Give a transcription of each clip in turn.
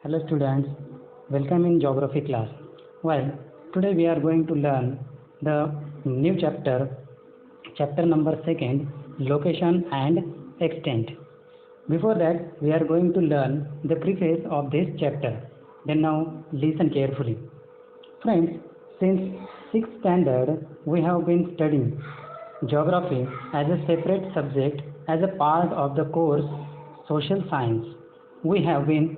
Hello students, welcome in geography class. Well, today we are going to learn the new chapter number 2, location and extent. Before that, we are going to learn the preface of this chapter. Then now listen carefully. Friends, since 6th standard, we have been studying geography as a separate subject as a part of the course social science. We have been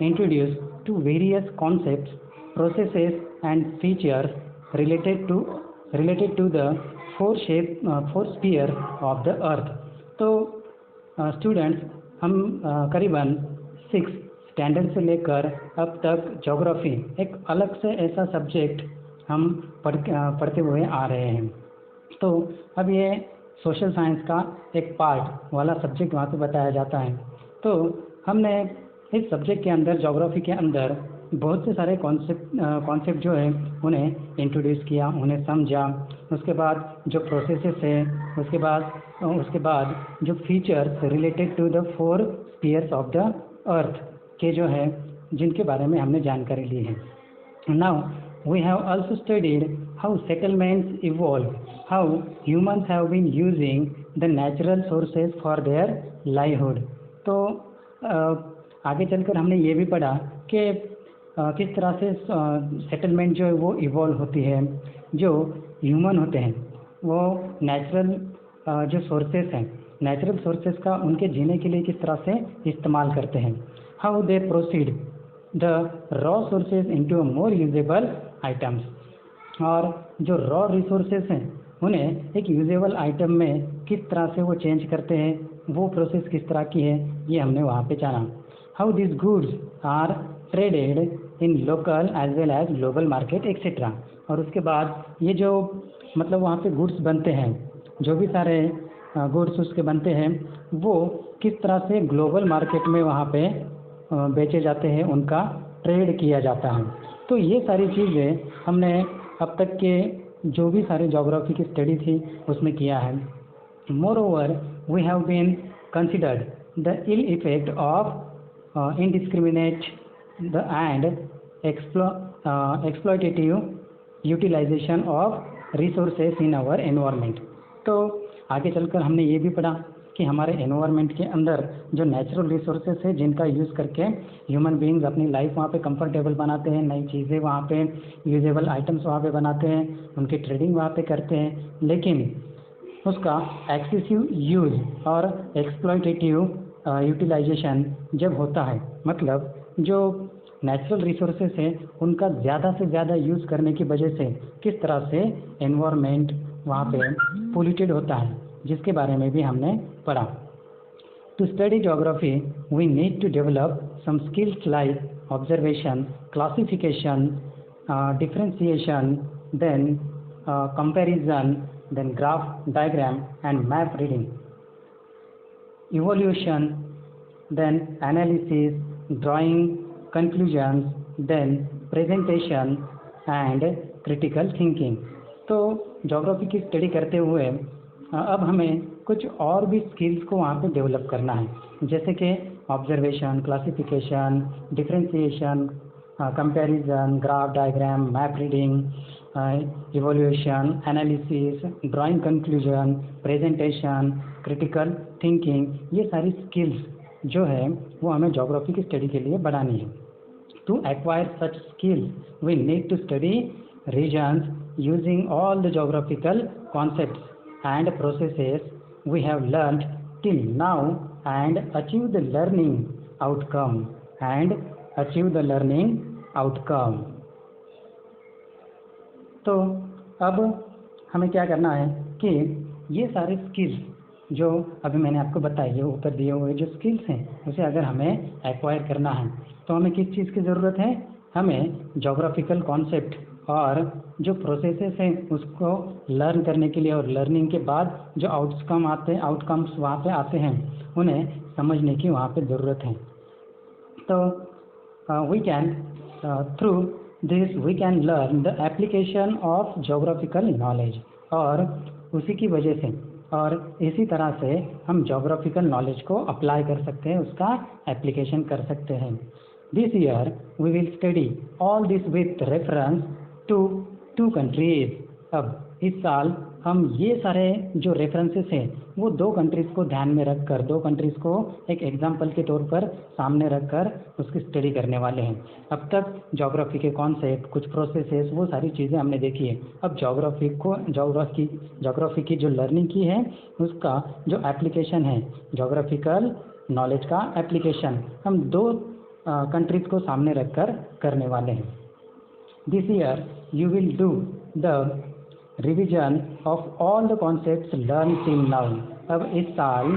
introduced to various concepts, processes and features related to the four sphere of the earth. तो students हम करीबन 6 standard से लेकर अब तक geography एक अलग से ऐसा सब्जेक्ट हम पढ़ते हुए आ रहे हैं। तो अब ये सोशल साइंस का एक पार्ट वाला सब्जेक्ट वहाँ पे बताया जाता है। तो हमने इस सब्जेक्ट के अंदर ज्योग्राफी के अंदर बहुत से सारे कॉन्सेप्ट जो है उन्हें इंट्रोड्यूस किया, उन्हें समझा। उसके बाद जो प्रोसेसेस है, उसके बाद जो features related to the 4 spheres of the earth के जो है जिनके बारे में हमने जानकारी ली है। Now we have also studied how settlements evolve, how humans have been using the natural sources for their livelihood. तो आगे चलकर हमने ये भी पढ़ा कि किस तरह से सेटलमेंट जो है वो इवॉल्व होती है। जो ह्यूमन होते हैं वो नेचुरल जो सोर्सेस हैं, नेचुरल सोर्सेस का उनके जीने के लिए किस तरह से इस्तेमाल करते हैं। How they proceed the raw sources into more usable items. और जो रॉ रिसोर्सेज हैं उन्हें एक यूजेबल आइटम में किस तरह से वो चेंज करते हैं, वो प्रोसेस किस तरह की है, ये हमने वहाँ पे जाना। How this goods are traded in local as well as global market etcetera. और उसके बाद ये जो मतलब वहाँ पे गुड्स बनते हैं, जो भी सारे गुड्स उसके बनते हैं वो किस तरह से ग्लोबल मार्केट में वहाँ पे बेचे जाते हैं, उनका ट्रेड किया जाता है। तो ये सारी चीज़ें हमने अब तक के जो भी सारे ज्योग्राफी की स्टडी थी उसमें किया है। Moreover, we have been considered the ill effect of indiscriminate and exploitative utilization of resources in our environment। तो आगे चलकर हमने ये भी पढ़ा कि हमारे एनवायरनमेंट के अंदर जो नेचुरल रिसोर्सेज है जिनका यूज़ करके ह्यूमन बीइंग्स अपनी लाइफ वहाँ पे कंफर्टेबल बनाते हैं, नई चीज़ें वहाँ पे यूजेबल आइटम्स वहाँ पे बनाते हैं, उनकी ट्रेडिंग वहाँ पे करते हैं। लेकिन उसका एक्सेसिव यूज़ और एक्सप्लॉयटेटिव यूटिलाइजेशन जब होता है, मतलब जो नेचुरल रिसोर्सेस हैं उनका ज़्यादा से ज़्यादा यूज़ करने की वजह से किस तरह से एनवायरनमेंट वहाँ पे पोल्यूटेड होता है, जिसके बारे में भी हमने पढ़ा। To study geography we need to develop some skills like observation, classification, differentiation, then comparison, then graph, diagram and map reading, evaluation, then analysis, drawing conclusions, then presentation and critical thinking। तो geography की study करते हुए अब हमें कुछ और भी skills को वहाँ पे डेवलप करना है, जैसे कि observation, classification, differentiation, comparison, graph, diagram, map reading, evolution, analysis, drawing conclusion, presentation, critical thinking. ये सारी स्किल्स जो है वो हमें ज्योग्राफी की स्टडी के लिए बढ़ानी है। To acquire such skills we need to study regions using all the geographical concepts and processes we have learned till now and achieve the learning outcome. तो अब हमें क्या करना है कि ये सारे स्किल्स जो अभी मैंने आपको बताई, ये ऊपर दिए हुए जो स्किल्स हैं उसे अगर हमें एक्वायर करना है तो हमें किस चीज़ की ज़रूरत है, हमें ज्योग्राफिकल कॉन्सेप्ट और जो प्रोसेसेस हैं उसको लर्न करने के लिए और लर्निंग के बाद जो आउटकम्स वहाँ पे आते हैं उन्हें समझने की वहाँ पे ज़रूरत है। तो we can through this we can learn the application of geographical knowledge. और उसी की वजह से और इसी तरह से हम ज्योग्राफिकल नॉलेज को अप्लाई कर सकते हैं, उसका एप्लीकेशन कर सकते हैं। This year we will study all this with reference to 2 countries. अब इस साल हम ये सारे जो रेफरेंसेस हैं वो 2 कंट्रीज़ को ध्यान में रखकर, 2 कंट्रीज़ को एक एग्जाम्पल के तौर पर सामने रखकर उसकी स्टडी करने वाले हैं। अब तक ज्योग्राफी के कॉन्सेप्ट, कुछ प्रोसेसेस, वो सारी चीज़ें हमने देखी है। अब ज्योग्राफी की जो लर्निंग की है उसका जो एप्लीकेशन है, ज्योग्राफिकल नॉलेज का एप्लीकेशन, हम 2 कंट्रीज़ को सामने रखकर करने वाले हैं। This year you will do the revision of all the concepts learn till now. अब इस साल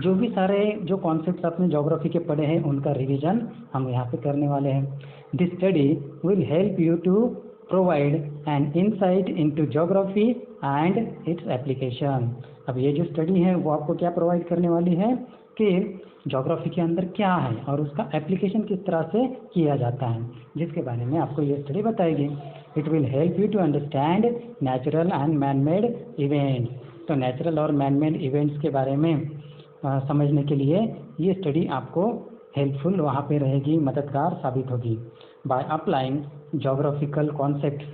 जो भी सारे जो कॉन्सेप्ट्स आपने ज्योग्राफी के पढ़े हैं उनका रिवीजन हम यहाँ पे करने वाले हैं। This study will help you to provide an insight into geography and its application. अब ये जो स्टडी है वो आपको क्या प्रोवाइड करने वाली है कि ज्योग्राफी के अंदर क्या है और उसका एप्लीकेशन किस तरह से किया जाता है, जिसके बारे में आपको ये स्टडी बताएगी। It will help you to understand natural and man made events. तो नेचुरल और मैन मेड इवेंट्स के बारे में समझने के लिए ये स्टडी आपको हेल्पफुल वहाँ पे रहेगी, मददगार साबित होगी। By applying geographical concepts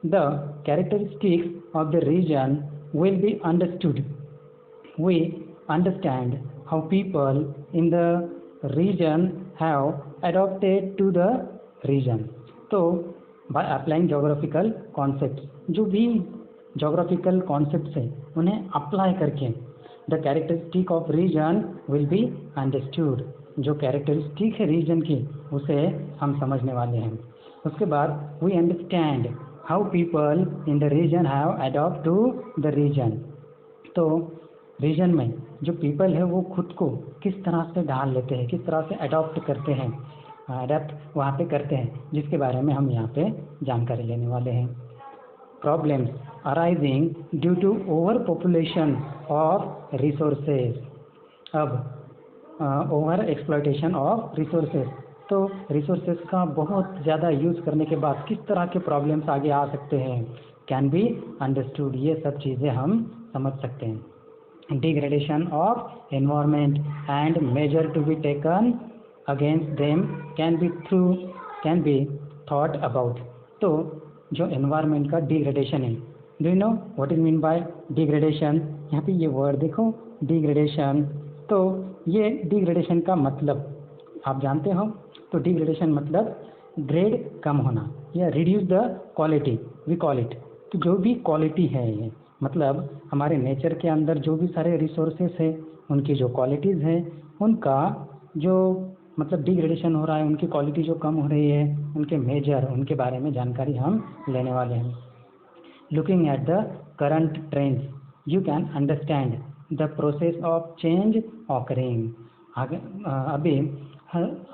the characteristics of the region will be understood. We understand how people in the region have adopted to the region। तो by applying geographical concepts, जो भी geographical concepts हैं उन्हें अप्लाई करके the characteristic of region will be understood। जो characteristic है region की उसे हम समझने वाले हैं। उसके बाद we understand how people in the region have adopted to the region। तो रीजन में जो पीपल है वो खुद को किस तरह से ढाल लेते हैं, किस तरह से अडॉप्ट करते हैं, अडेप्ट वहाँ पे करते हैं, जिसके बारे में हम यहाँ पे जानकारी लेने वाले हैं। Problems arising due to overpopulation of resources. अब ओवर एक्सप्लॉयटेशन ऑफ रिसोर्सेज, तो रिसोर्सेज का बहुत ज़्यादा यूज़ करने के बाद किस तरह के प्रॉब्लम्स आगे आ सकते हैं, कैन बी अंडरस्टूड। ये सब चीज़ें हम समझ सकते हैं। Degradation of environment and measure to be taken against them can be thought about। तो जो environment का degradation है, do you know what is mean by degradation? यहाँ पे ये word देखो degradation। तो ये degradation का मतलब आप जानते हो, तो degradation मतलब grade कम होना या reduce the quality we call it। तो जो भी quality है ये मतलब हमारे नेचर के अंदर जो भी सारे रिसोर्सेस हैं उनकी जो क्वालिटीज़ हैं उनका जो मतलब डिग्रेडेशन हो रहा है, उनकी क्वालिटी जो कम हो रही है, उनके मेजर, उनके बारे में जानकारी हम लेने वाले हैं। Looking at the current trends you can understand the process of change occurring. अभी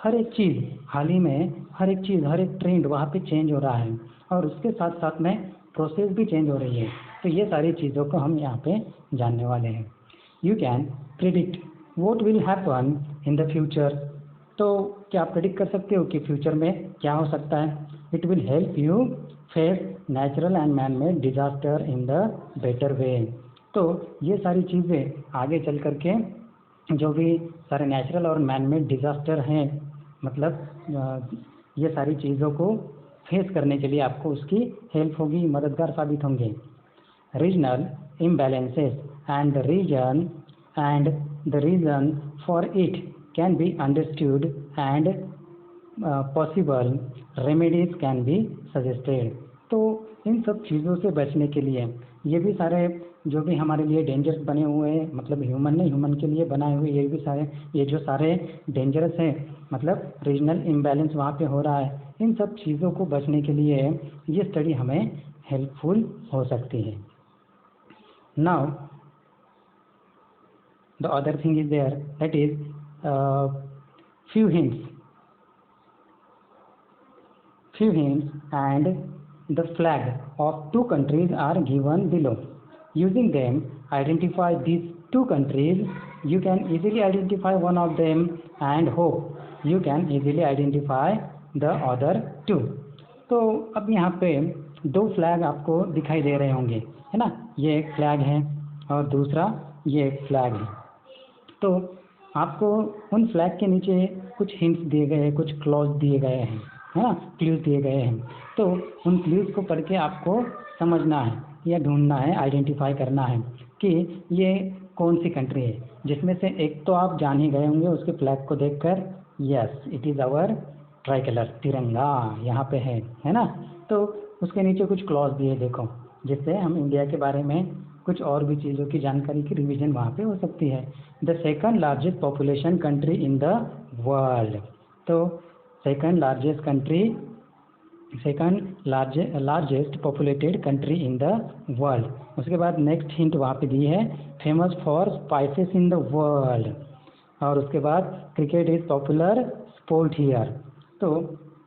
हर एक चीज़ हाल ही में, हर एक ट्रेंड वहाँ पे चेंज हो रहा है और उसके साथ साथ में प्रोसेस भी चेंज हो रही है। तो ये सारी चीज़ों को हम यहाँ पे जानने वाले हैं। You can predict what will happen in the future. तो क्या आप प्रिडिक्ट कर सकते हो कि फ्यूचर में क्या हो सकता है। It will help you face natural and man made disaster in the better way. तो ये सारी चीज़ें आगे चल करके जो भी सारे नेचुरल और मैन मेड डिजास्टर हैं, मतलब ये सारी चीज़ों को फेस करने के लिए आपको उसकी हेल्प होगी, मददगार साबित होंगे। Regional imbalances and the reason for it can be understood and possible remedies can be suggested। तो इन सब चीज़ों से बचने के लिए ये भी सारे जो भी हमारे लिए डेंजरस बने हुए हैं, मतलब ह्यूमन के लिए बनाए हुए ये जो सारे डेंजरस हैं, मतलब रीजनल इम्बैलेंस वहाँ पे हो रहा है, इन सब चीज़ों को बचने के लिए ये स्टडी हमें हेल्पफुल हो सकती है। Now the other thing is there, that is few hints and the flag of 2 countries are given below. Using them identify these 2 countries। you can easily identify one of them and hope you can easily identify the other 2। तो अब यहाँ पे 2 flag आपको दिखाई दे रहे होंगे, है ना। ये एक फ्लैग है और दूसरा ये एक फ्लैग है। तो आपको उन फ्लैग के नीचे कुछ हिंट्स दिए गए हैं, कुछ क्लॉज दिए गए हैं, है ना, क्लूज दिए गए हैं। तो उन क्लूज को पढ़ के आपको समझना है या ढूंढना है, आइडेंटिफाई करना है कि ये कौन सी कंट्री है, जिसमें से एक तो आप जान ही गए होंगे उसके फ्लैग को देखकर, yes it is our tricolour, तिरंगा यहाँ पे है ना। तो उसके नीचे कुछ क्लॉज दिए देखो, जिससे हम इंडिया के बारे में कुछ और भी चीज़ों की जानकारी की रिवीजन वहाँ पे हो सकती है। The second largest population country in the world, तो second largest populated country in the world. उसके बाद नेक्स्ट हिंट वहाँ पे दी है, famous for spices in the world. और उसके बाद cricket is popular sport here. तो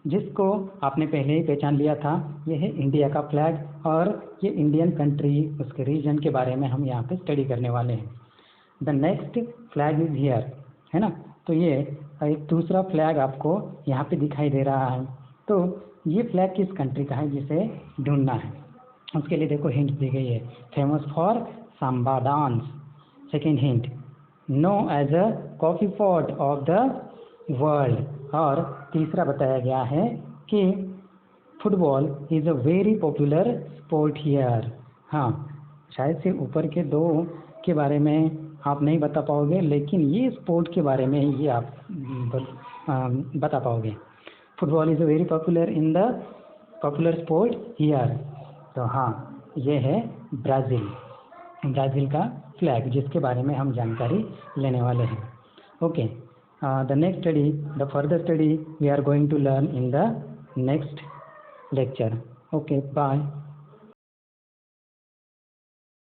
जिसको आपने पहले ही पहचान लिया था, ये है इंडिया का फ्लैग, और ये इंडियन कंट्री, उसके रीजन के बारे में हम यहाँ पे स्टडी करने वाले हैं। The next flag is here, है ना। तो ये एक दूसरा फ्लैग आपको यहाँ पे दिखाई दे रहा है। तो ये फ्लैग किस कंट्री का है, जिसे ढूंढना है। उसके लिए देखो हिंट दी गई है, famous for samba dance. Second hint, known as a coffee pot of the world. और तीसरा बताया गया है कि football is a very popular sport here. हाँ, शायद से ऊपर के दो के बारे में आप नहीं बता पाओगे, लेकिन ये स्पोर्ट के बारे में ये आप बता पाओगे। Football is a very popular sport here. तो हाँ, ये है ब्राज़ील का फ्लैग, जिसके बारे में हम जानकारी लेने वाले हैं। Okay, the further study we are going to learn in the next lecture. Okay, bye.